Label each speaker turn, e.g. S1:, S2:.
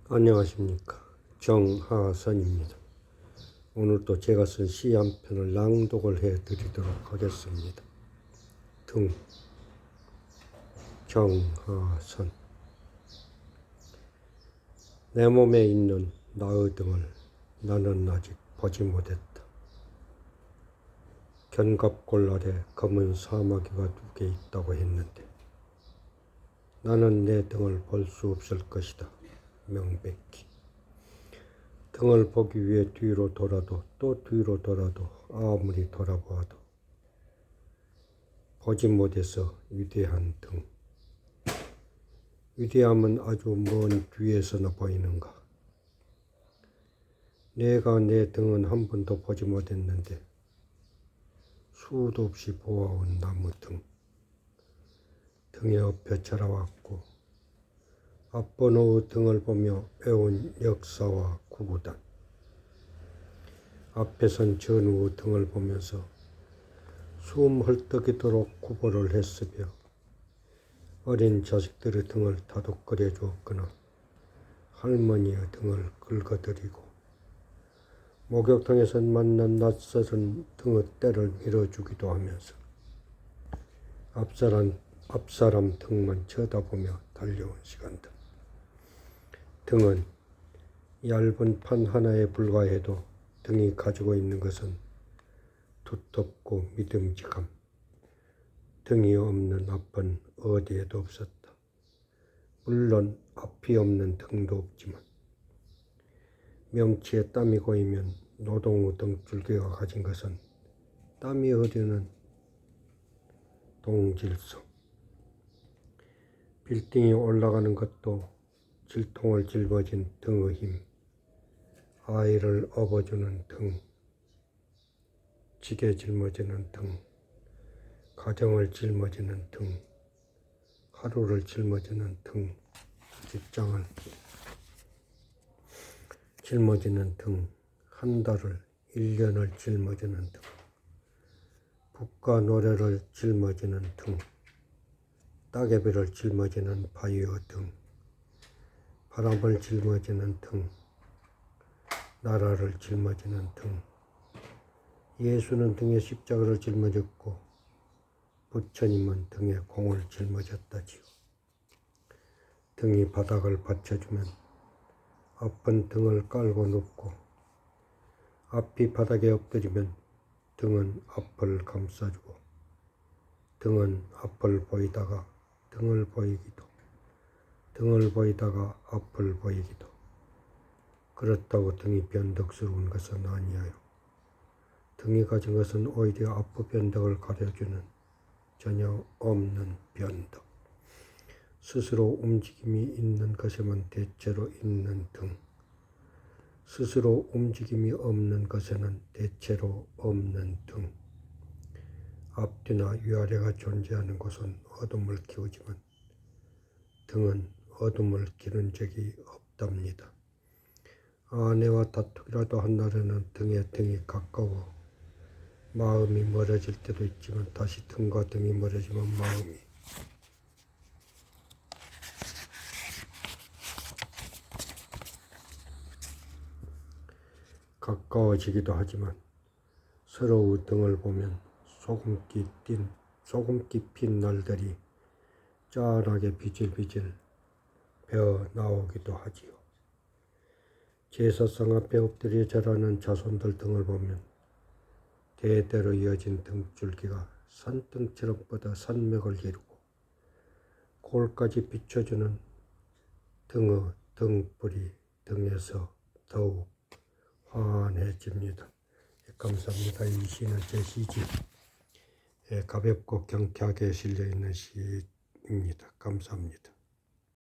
S1: 안녕하십니까. 정하선입니다. 오늘도 제가 쓴 시 한 편을 낭독을 해드리도록 하겠습니다. 등 정하선. 내 몸에 있는 나의 등을 나는 아직 보지 못했다. 견갑골 아래 검은 사마귀가 2개 있다고 했는데 나는 내 등을 볼 수 없을 것이다. 명백히. 등을 보기 위해 뒤로 돌아도 또 뒤로 돌아도 아무리 돌아보아도 보지 못해서 위대한 등. 위대함은 아주 먼 뒤에서나 보이는가. 내가 내 등은 한 번도 보지 못했는데 수도 없이 보아온 나무 등. 등에 엎여 자라왔고 앞번호의 등을 보며 배운 역사와 구구단. 앞에 선 전우의 등을 보면서 숨 헐떡이도록 구보를 했으며 어린 자식들의 등을 다독거려 주었거나 할머니의 등을 긁어드리고 목욕탕에서 만난 낯설은 등의 때를 밀어주기도 하면서 앞사람 등만 쳐다보며 달려온 시간들. 등은 얇은 판 하나에 불과해도 등이 가지고 있는 것은 두텁고 믿음직함. 등이 없는 앞은 어디에도 없었다. 물론 앞이 없는 등도 없지만 명치에 땀이 고이면 노동의 등줄기가 가진 것은 땀이 흐르는 동질성. 빌딩이 올라가는 것도 질통을 짊어진 등의 힘, 아이를 업어주는 등, 지게 짊어지는 등, 가정을 짊어지는 등, 하루를 짊어지는 등, 직장을 짊어지는 등, 한 달을, 1년을 짊어지는 등, 북과 노래를 짊어지는 등, 따개비를 짊어지는 바위의 등, 바람을 짊어지는 등, 나라를 짊어지는 등. 예수는 등에 십자가를 짊어졌고 부처님은 등에 공을 짊어졌다지요. 등이 바닥을 받쳐주면 앞은 등을 깔고 눕고 앞이 바닥에 엎드리면 등은 앞을 감싸주고 등은 앞을 보이다가 등을 보이기도 등을 보이다가 앞을 보이기도. 그렇다고 등이 변덕스러운 것은 아니에요. 등이 가진 것은 오히려 앞의 변덕을 가려주는 전혀 없는 변덕. 스스로 움직임이 있는 것에만 대체로 있는 등. 스스로 움직임이 없는 것에는 대체로 없는 등. 앞뒤나 위아래가 존재하는 곳은 어둠을 키우지만 등은 어둠을 기른 적이 없답니다. 아내와 다투기라도 한 날에는 등이 가까워 마음이 멀어질 때도 있지만 다시 등과 등이 멀어지면 마음이 가까워지기도 하지만 서로의 등을 보면 소금기 핀 날들이 짠하게 비질비질 배어 나오기도 하지요. 제사상 앞에 엎드려 절하는 자손들 등을 보면 대대로 이어진 등줄기가 산등처럼 뻗어 산맥을 이루고 골까지 비춰주는 등의 등불이 등에서 더욱 환해집니다. 감사합니다. 이 시는 제 시집 가볍고 경쾌하게 실려있는 시입니다. 감사합니다.